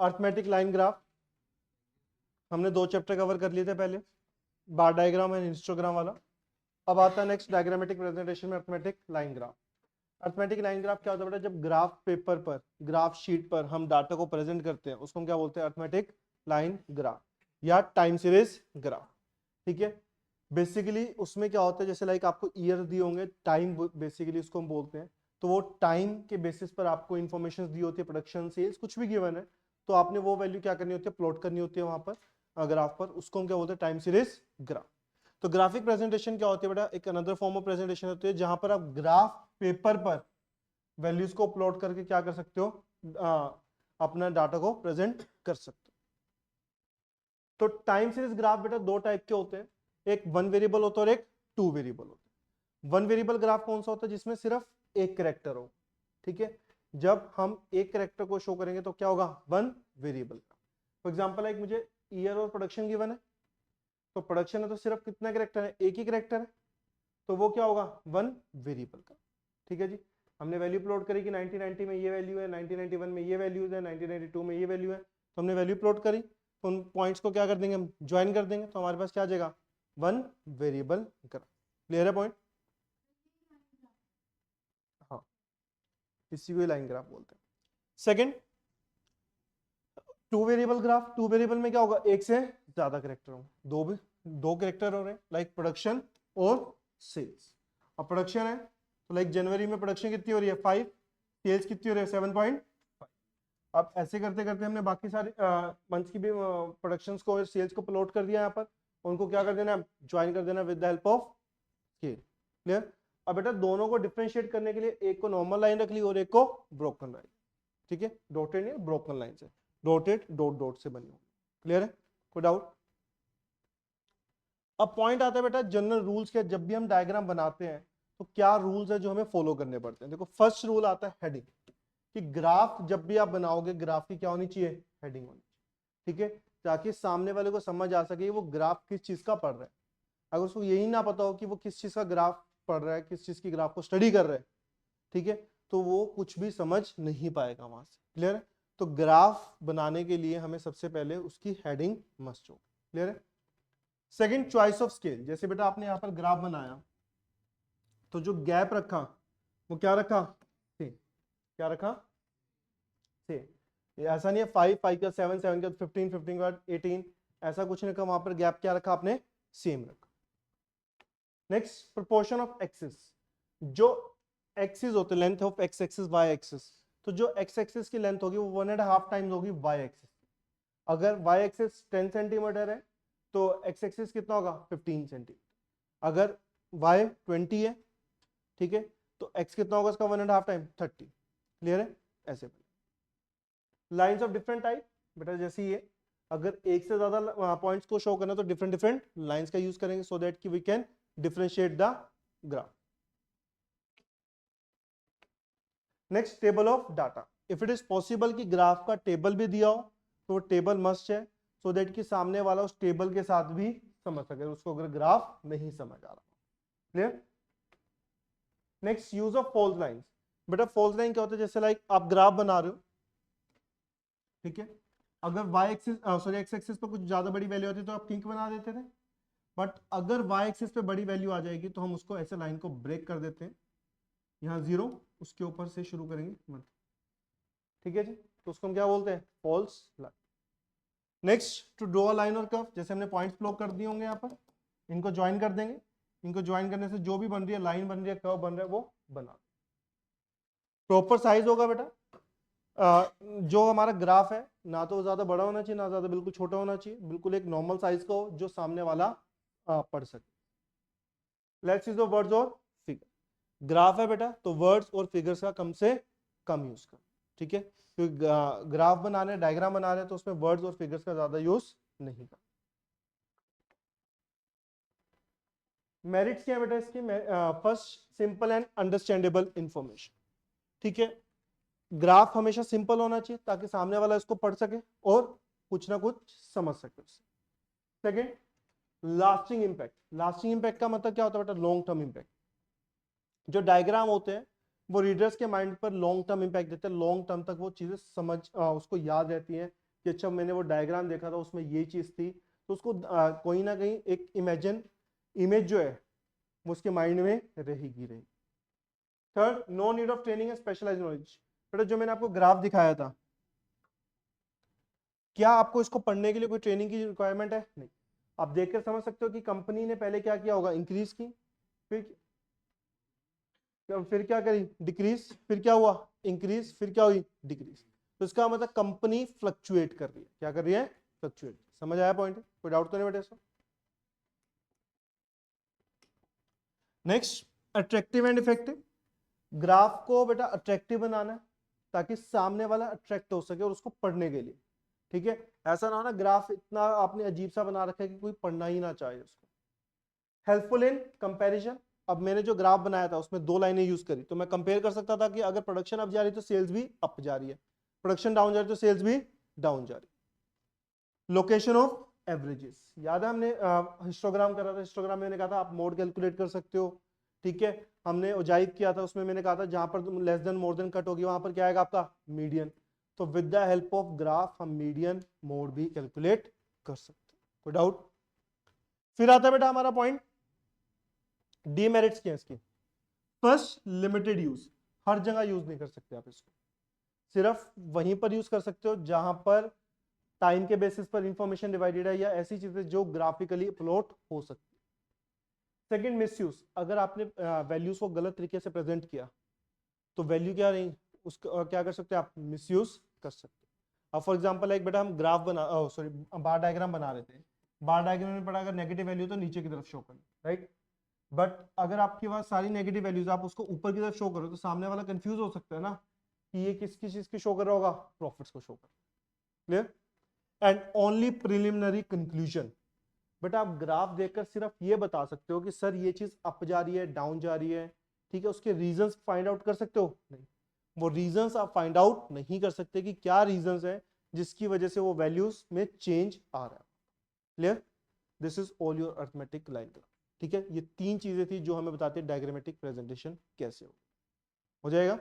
Arithmetic line graph हमने 2 chapter cover कर लिए थे पहले, बार डायग्राम एंड हिस्टोग्राम वाला। अब आता है नेक्स्ट डायग्रामेटिक प्रेजेंटेशन में arithmetic line graph. Arithmetic line graph क्या होता है बेटा, जब ग्राफ पेपर पर, ग्राफ शीट पर हम डाटा को प्रेजेंट करते हैं उसको हम क्या बोलते हैं, अर्थमेटिक लाइन ग्राफ या टाइम सीरीज ग्राफ। ठीक है, बेसिकली उसमें क्या होता है, जैसे लाइक आपको ईयर दिए होंगे, टाइम बेसिकली उसको हम बोलते हैं, तो वो टाइम के बेसिस पर आपको इन्फॉर्मेशन दी होती है, प्रोडक्शन सेल्स कुछ भी गिवन है, तो आपने वो वैल्यू क्या करनी होती है, प्लॉट करनी होती है वहां पर ग्राफ पर, उसको हम क्या बोलते हैं, टाइम सीरीज ग्राफ। तो ग्राफिक प्रेजेंटेशन क्या होती है बेटा, एक अनदर फॉर्म ऑफ प्रेजेंटेशन होती है जहां पर आप ग्राफ पेपर पर वैल्यूज को प्लॉट करके क्या कर सकते हो, अपना डाटा को प्रेजेंट कर सकते हो। तो टाइम सीरीज ग्राफ बेटा दो टाइप के होते हैं, एक वन वेरिएबल होता है और एक टू वेरिएबल होता है। वन वेरिएबल ग्राफ कौन सा होता है, जिसमें सिर्फ एक कैरेक्टर हो। ठीक है, जब हम एक कैरेक्टर को शो करेंगे तो क्या होगा, वन वेरिएबल का। फॉर एग्जांपल एक मुझे ईयर और प्रोडक्शन गिवन है, तो प्रोडक्शन है तो सिर्फ कितना कैरेक्टर है, एक ही कैरेक्टर है, तो वो क्या होगा, वन वेरिएबल का। ठीक है जी, हमने वैल्यू प्लॉट करी कि 1990 में ये वैल्यू है, 1991 में ये वैल्यूज है, 1992 में ये वैल्यू है, तो हमने वैल्यू प्लॉट करी, तो उन पॉइंट्स को क्या कर देंगे, हम ज्वाइन कर देंगे, तो हमारे पास क्या आ जाएगा, वन वेरिएबल ग्राफ। क्लियर है पॉइंट? हाँ, इसी को लाइन ग्राफ बोलते हैं। Second, two variable graph. Two variable में क्या होगा, एक से ज्यादा कैरेक्टर होंगे, दो कैरेक्टर हो रहे हैं, लाइक प्रोडक्शन और सेल्स। अब प्रोडक्शन है तो लाइक जनवरी में प्रोडक्शन कितनी हो रही है, 5, सेल्स कितनी हो रही है, 7.5। अब ऐसे करते करते हमने बाकी सारे मंथ्स की भी प्रोडक्शंस को और सेल्स को प्लॉट कर दिया यहाँ पर, उनको क्या कर देना, ज्वाइन कर देना with the help of scale. Clear? अब बेटा दोनों को डिफरेंशिएट करने के लिए एक को नॉर्मल लाइन रख ली और एक को ब्रोकन लाइन। ठीक है, डॉटेड नहीं, ब्रोकन लाइन से, डॉटेड डॉट डॉट से बनी होगी। क्लियर है, कोई डाउट? अब पॉइंट आता है बेटा जनरल रूल्स के, जब भी हम डायग्राम बनाते हैं तो क्या रूल्स है जो हमें फॉलो करने पड़ते हैं। देखो फर्स्ट रूल आता है हेडिंग, कि ग्राफ जब भी आप बनाओगे ग्राफ की क्या होनी चाहिए, हेडिंग होनी चाहिए। ठीक है, ताकि सामने वाले को समझ आ सके वो ग्राफ किस चीज का पढ़ रहा है। अगर उसको यही ना पता हो कि वो किस चीज का ग्राफ पढ़ रहा है, किस चीज की ग्राफ को स्टडी कर रहा है, ठीक है, तो वो कुछ भी समझ नहीं पाएगा वहां से। क्लियर है? तो ग्राफ बनाने के लिए हमें सबसे पहले उसकी हेडिंग मस्ट हो। क्लियर है? Second, choice of scale. जैसे बेटा आपने यहाँ पर ग्राफ बनाया तो जो गैप रखा वो क्या रखा, सेम। क्या रखा, सेम। ऐसा नहीं है 5 5 का 7 7 का 15 15 का 18, ऐसा कुछ नहीं रखा, वहां पर गैप क्या रखा आपने, सेम रखा। Next, proportion of axis. जो एक्सिस होते हैं, length of X axis, Y axis, तो जो एक्स एक्सिस की लेंथ होगी वो 1.5 टाइम्स होगी वाई एक्सिस। अगर वाई एक्सिस 10 सेंटीमीटर है तो एक्स एक्सिस कितना होगा, 15 सेंटीमीटर। अगर वाई 20 है, ठीक है, तो एक्स कितना होगा इसका 1.5 टाइम, 30। क्लियर है? ऐसे लाइंस ऑफ डिफरेंट टाइप, बेटा जैसे ये अगर एक से ज्यादा पॉइंट्स को शो करना तो डिफरेंट डिफरेंट लाइंस का यूज करेंगे, सो दैट कि we can differentiate the graph. Next, table of data. If it is possible कि ग्राफ का टेबल भी दिया हो तो वो टेबल मस्ट है, सो दैट कि सामने वाला उस टेबल के साथ भी समझ सके, उसको अगर ग्राफ नहीं समझ आ रहा। Clear? Next, use of false lines. बेटा फॉल्स लाइन क्या होता है, जैसे लाइक आप ग्राफ बना रहे हो, ठीक है, अगर Y axis sorry X axis पे कुछ ज्यादा बड़ी वैल्यू होती है तो आप किंक बना देते थे, बट अगर वाई एक्सिस पे बड़ी वैल्यू आ जाएगी तो हम उसको ऐसे लाइन को ब्रेक कर देते हैं, यहाँ 0, उसके ऊपर से शुरू करेंगे 1। ठीक है जी, तो उसको हम क्या बोलते हैं, false line. Next, to draw a line और कर्व। जैसे हमने पॉइंट्स ब्लॉक कर दिए होंगे यहाँ पर, इनको ज्वाइन कर देंगे, इनको ज्वाइन करने से जो भी बन रही है, लाइन बन रही है, कर्व बन रहा है, वो बना। प्रॉपर साइज होगा बेटा, जो हमारा ग्राफ है ना तो ज्यादा बड़ा होना चाहिए ना ज्यादा बिल्कुल छोटा होना चाहिए, बिल्कुल एक नॉर्मल साइज का हो जो सामने वाला पढ़ सके। लेट्स यूज वर्ड्स और फिगर। ग्राफ है बेटा तो वर्ड्स और फिगर्स का कम से कम यूज कर। ठीक है, क्योंकि ग्राफ बनाने, डायग्राम बना रहे तो उसमें वर्ड्स और फिगर्स का ज्यादा यूज नहीं कर। मेरिट्स क्या है बेटा इसकी, first, simple and understandable information. ठीक है, ग्राफ हमेशा सिंपल होना चाहिए ताकि सामने वाला इसको पढ़ सके और कुछ ना कुछ समझ सके उससे। Second, lasting impact. Lasting impact का मतलब क्या होता है बेटा, लॉन्ग टर्म इंपैक्ट। जो डायग्राम होते हैं वो रीडर्स के माइंड पर लॉन्ग टर्म इंपैक्ट देते हैं, लॉन्ग टर्म तक वो चीजें समझ उसको याद रहती हैं कि अच्छा मैंने वो डायग्राम देखा था उसमें ये चीज थी, तो उसको कोई ना कहीं एक इमेज जो है वो उसके माइंड में रहेगी। Third, no need of training and specialised knowledge. बेटा जो मैंने आपको ग्राफ दिखाया था, क्या आपको इसको पढ़ने के लिए कोई ट्रेनिंग की रिक्वायरमेंट है? नहीं। आप देखकर समझ सकते हो कि कंपनी ने पहले क्या किया होगा, इंक्रीज की, फिर क्या करी, डिक्रीज, फिर क्या हुआ, इंक्रीज, फिर क्या हुई, डिक्रीज। तो इसका मतलब कंपनी फ्लक्चुएट कर रही है। क्या कर रही है? फ्लक्चुएट। समझ आया पॉइंट? कोई डाउट तो नहीं बेटा इसको? Next, attractive and effective. Graph को बेटा अट्रैक्टिव बनाना है ताकि सामने वाला अट्रैक्ट हो सके और उसको पढ़ने के लिए। ठीक है, ऐसा ना हो ना ग्राफ इतना आपने अजीब सा बना रखा है कि कोई पढ़ना ही ना चाहे उसको। Helpful in comparison. अब मैंने जो ग्राफ बनाया था उसमें 2 लाइनें यूज करी, तो मैं कंपेयर कर सकता था कि अगर प्रोडक्शन अप जा रही है तो सेल्स भी अप जा रही है, प्रोडक्शन डाउन जा रही है तो सेल्स भी डाउन जा रही है। लोकेशन ऑफ एवरेजेस, याद है हमने हिस्टोग्राम करा था, हिस्टोग्राम में मैंने कहा था आप मोड कैलकुलेट कर सकते हो। ठीक है, हमने ओजाइव किया था, उसमें मैंने कहा था जहां पर less than more than cut होगी वहां पर क्या आएगा आपका मीडियन। तो with the help of graph हम मीडियन मोड भी कैलकुलेट कर सकते हैं। कोई डाउट? फिर आता है बेटा हमारा पॉइंट, डीमेरिट्स क्या है इसकी। First, limited use. हर जगह यूज नहीं कर सकते आप इसको, सिर्फ वहीं पर यूज कर सकते हो जहां पर टाइम के बेसिस पर इंफॉर्मेशन डिवाइडेड है या ऐसी चीजें जो ग्राफिकली प्लॉट हो सकती है। Second, misuse. अगर आपने वैल्यूज को गलत तरीके से प्रेजेंट किया तो वैल्यू क्या नहीं, उसका क्या कर सकते हैं आप, मिसयूज कर सकते हैं। अब फॉर एग्जांपल एक बेटा हम ग्राफ बना सॉरी बार डायग्राम बना रहे थे, बार डायग्राम में पड़ा अगर नेगेटिव वैल्यू तो नीचे की तरफ शो करना, राइट। बट अगर आपके पास सारी नेगेटिव वैल्यूज आप उसको ऊपर की तरफ शो करो तो सामने वाला कंफ्यूज हो सकता है ना कि ये किसकी चीज की शो कर रहा होगा, प्रॉफिट्स को शो कर। Clear? And only preliminary conclusion. But आप ग्राफ देखकर सिर्फ ये बता सकते हो कि सर ये चीज अप जा रही है, डाउन जा रही है। ठीक है, उसके रीजंस फाइंड आउट कर सकते हो? नहीं, वो रीजंस आप फाइंड आउट नहीं कर सकते कि क्या रीजंस है जिसकी वजह से वो वैल्यूज में चेंज आ रहा है। Clear? This is all your arithmetic line graph. ठीक है, ये 3 चीजें थी जो हमें बताती है डायग्रामेटिक प्रेजेंटेशन कैसे हो जाएगा।